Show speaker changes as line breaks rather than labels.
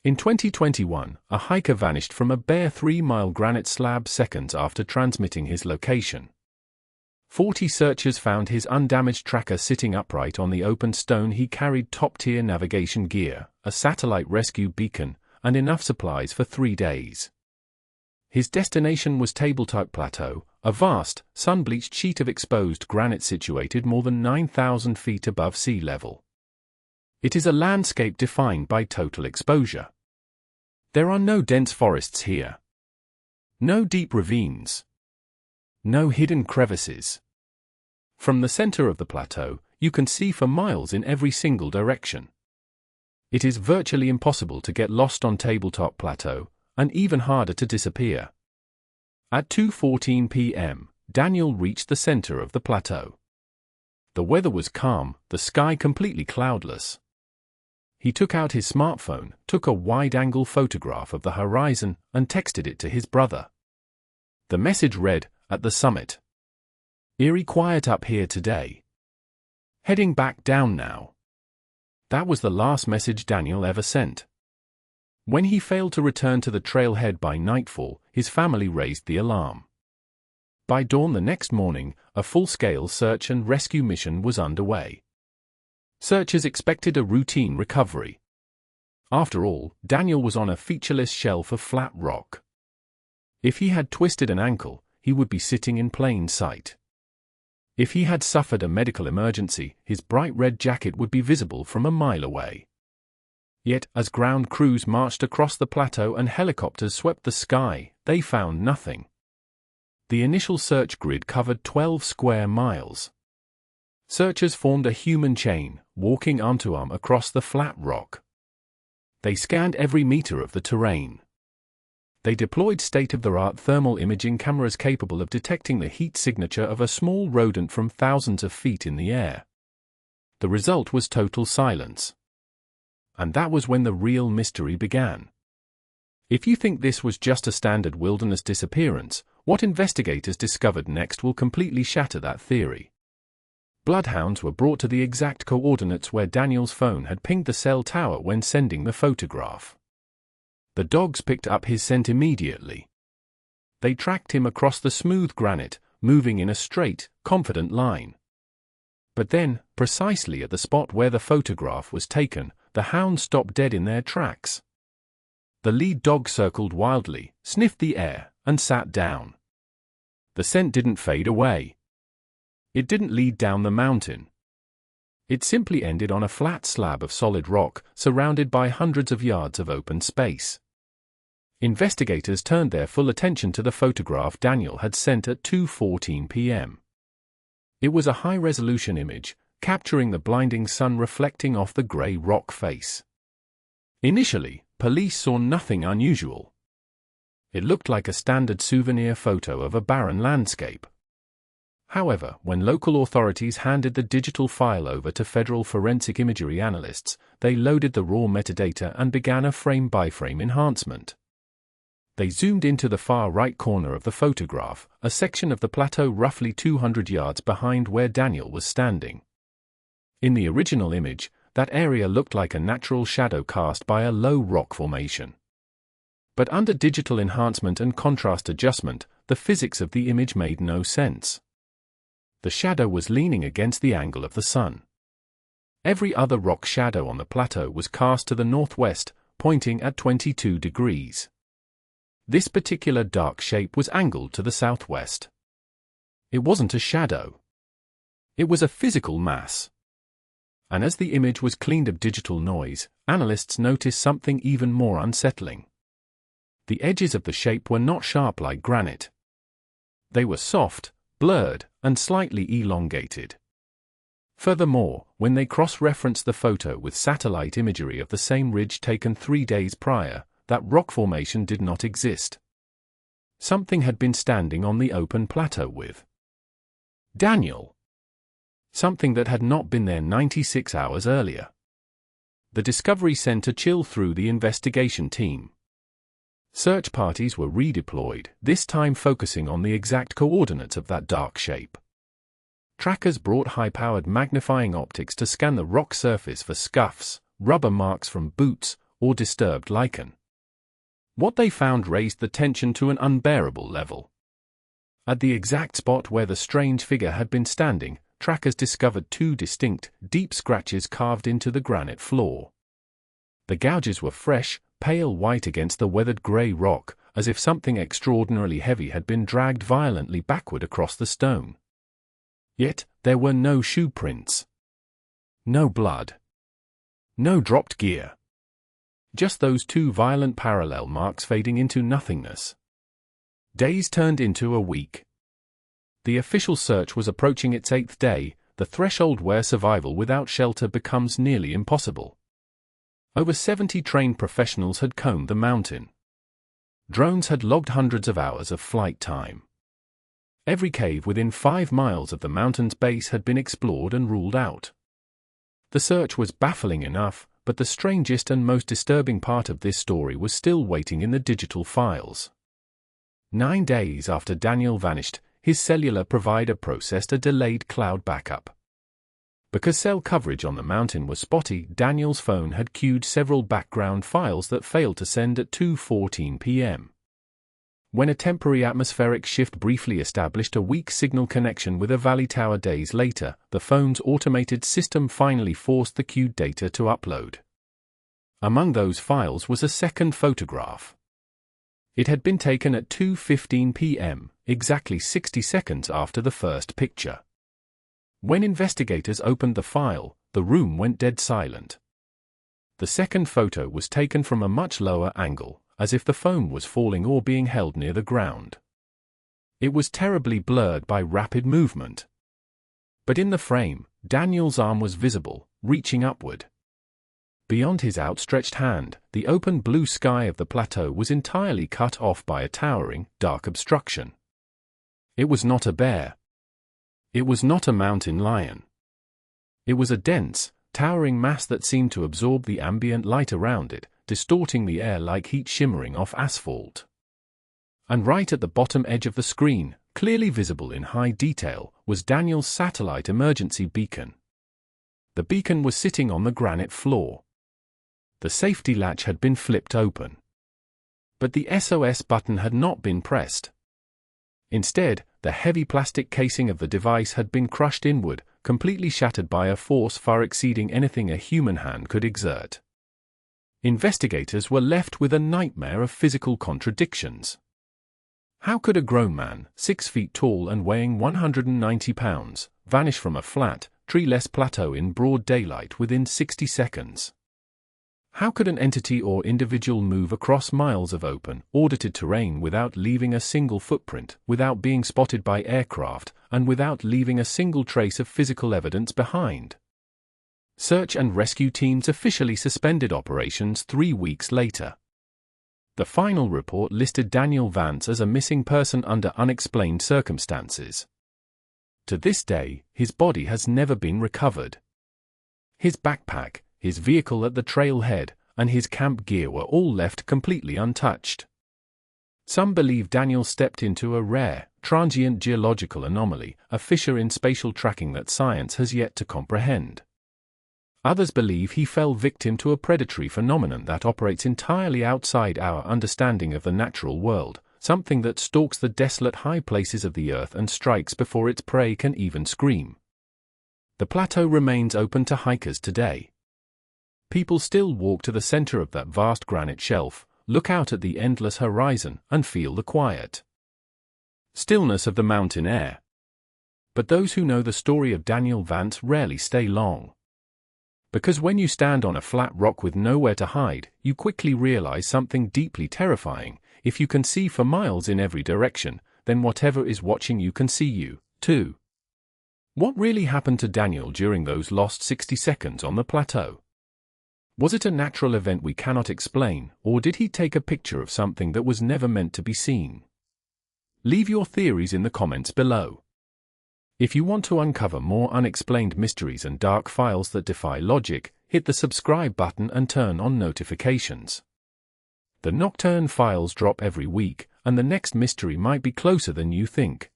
In 2021, a hiker vanished from a bare 3-mile granite slab seconds after transmitting his location. 40 searchers found his undamaged tracker sitting upright on the open stone. He carried top-tier navigation gear, a satellite rescue beacon, and enough supplies for 3 days. His destination was Tabletop Plateau, a vast, sun-bleached sheet of exposed granite situated more than 9,000 feet above sea level. It is a landscape defined by total exposure. There are no dense forests here. No deep ravines. No hidden crevices. From the center of the plateau, you can see for miles in every single direction. It is virtually impossible to get lost on Tabletop Plateau, and even harder to disappear. At 2:14 p.m., Daniel reached the center of the plateau. The weather was calm, the sky completely cloudless. He took out his smartphone, took a wide-angle photograph of the horizon, and texted it to his brother. The message read, "At the summit. Eerie quiet up here today. Heading back down now." That was the last message Daniel ever sent. When he failed to return to the trailhead by nightfall, his family raised the alarm. By dawn the next morning, a full-scale search and rescue mission was underway. Searchers expected a routine recovery. After all, Daniel was on a featureless shelf of flat rock. If he had twisted an ankle, he would be sitting in plain sight. If he had suffered a medical emergency, his bright red jacket would be visible from a mile away. Yet, as ground crews marched across the plateau and helicopters swept the sky, they found nothing. The initial search grid covered 12 square miles. Searchers formed a human chain, walking arm to arm across the flat rock. They scanned every meter of the terrain. They deployed state-of-the-art thermal imaging cameras capable of detecting the heat signature of a small rodent from thousands of feet in the air. The result was total silence. And that was when the real mystery began. If you think this was just a standard wilderness disappearance, what investigators discovered next will completely shatter that theory. Bloodhounds were brought to the exact coordinates where Daniel's phone had pinged the cell tower when sending the photograph. The dogs picked up his scent immediately. They tracked him across the smooth granite, moving in a straight, confident line. But then, precisely at the spot where the photograph was taken, the hounds stopped dead in their tracks. The lead dog circled wildly, sniffed the air, and sat down. The scent didn't fade away. It didn't lead down the mountain. It simply ended on a flat slab of solid rock, surrounded by hundreds of yards of open space. Investigators turned their full attention to the photograph Daniel had sent at 2:14 p.m. It was a high-resolution image, capturing the blinding sun reflecting off the grey rock face. Initially, police saw nothing unusual. It looked like a standard souvenir photo of a barren landscape. However, when local authorities handed the digital file over to federal forensic imagery analysts, they loaded the raw metadata and began a frame-by-frame enhancement. They zoomed into the far right corner of the photograph, a section of the plateau roughly 200 yards behind where Daniel was standing. In the original image, that area looked like a natural shadow cast by a low rock formation. But under digital enhancement and contrast adjustment, the physics of the image made no sense. The shadow was leaning against the angle of the sun. Every other rock shadow on the plateau was cast to the northwest, pointing at 22 degrees. This particular dark shape was angled to the southwest. It wasn't a shadow. It was a physical mass. And as the image was cleaned of digital noise, analysts noticed something even more unsettling. The edges of the shape were not sharp like granite. They were soft, blurred, and slightly elongated. Furthermore, when they cross-referenced the photo with satellite imagery of the same ridge taken 3 days prior, that rock formation did not exist. Something had been standing on the open plateau with Daniel. Something that had not been there 96 hours earlier. The discovery sent a chill through the investigation team. Search parties were redeployed, this time focusing on the exact coordinates of that dark shape. Trackers brought high-powered magnifying optics to scan the rock surface for scuffs, rubber marks from boots, or disturbed lichen. What they found raised the tension to an unbearable level. At the exact spot where the strange figure had been standing, trackers discovered two distinct, deep scratches carved into the granite floor. The gouges were fresh, pale white against the weathered grey rock, as if something extraordinarily heavy had been dragged violently backward across the stone. Yet, there were no shoe prints. No blood. No dropped gear. Just those two violent parallel marks fading into nothingness. Days turned into a week. The official search was approaching its 8th day, the threshold where survival without shelter becomes nearly impossible. Over 70 trained professionals had combed the mountain. Drones had logged hundreds of hours of flight time. Every cave within 5 miles of the mountain's base had been explored and ruled out. The search was baffling enough, but the strangest and most disturbing part of this story was still waiting in the digital files. 9 days after Daniel vanished, his cellular provider processed a delayed cloud backup. Because cell coverage on the mountain was spotty, Daniel's phone had queued several background files that failed to send at 2:14 p.m. When a temporary atmospheric shift briefly established a weak signal connection with a valley tower days later, the phone's automated system finally forced the queued data to upload. Among those files was a second photograph. It had been taken at 2:15 p.m., exactly 60 seconds after the first picture. When investigators opened the file, the room went dead silent. The second photo was taken from a much lower angle, as if the phone was falling or being held near the ground. It was terribly blurred by rapid movement. But in the frame, Daniel's arm was visible, reaching upward. Beyond his outstretched hand, the open blue sky of the plateau was entirely cut off by a towering, dark obstruction. It was not a bear. It was not a mountain lion. It was a dense, towering mass that seemed to absorb the ambient light around it, distorting the air like heat shimmering off asphalt. And right at the bottom edge of the screen, clearly visible in high detail, was Daniel's satellite emergency beacon. The beacon was sitting on the granite floor. The safety latch had been flipped open. But the SOS button had not been pressed. Instead, the heavy plastic casing of the device had been crushed inward, completely shattered by a force far exceeding anything a human hand could exert. Investigators were left with a nightmare of physical contradictions. How could a grown man, 6 feet tall and weighing 190 pounds, vanish from a flat, treeless plateau in broad daylight within 60 seconds? How could an entity or individual move across miles of open, audited terrain without leaving a single footprint, without being spotted by aircraft, and without leaving a single trace of physical evidence behind? Search and rescue teams officially suspended operations 3 weeks later. The final report listed Daniel Vance as a missing person under unexplained circumstances. To this day, his body has never been recovered. His backpack, his vehicle at the trailhead, and his camp gear were all left completely untouched. Some believe Daniel stepped into a rare, transient geological anomaly, a fissure in spatial tracking that science has yet to comprehend. Others believe he fell victim to a predatory phenomenon that operates entirely outside our understanding of the natural world, something that stalks the desolate high places of the earth and strikes before its prey can even scream. The plateau remains open to hikers today. People still walk to the center of that vast granite shelf, look out at the endless horizon, and feel the quiet stillness of the mountain air. But those who know the story of Daniel Vance rarely stay long. Because when you stand on a flat rock with nowhere to hide, you quickly realize something deeply terrifying. If you can see for miles in every direction, then whatever is watching you can see you, too. What really happened to Daniel during those lost 60 seconds on the plateau? Was it a natural event we cannot explain, or did he take a picture of something that was never meant to be seen? Leave your theories in the comments below. If you want to uncover more unexplained mysteries and dark files that defy logic, hit the subscribe button and turn on notifications. The Nocturne files drop every week, and the next mystery might be closer than you think.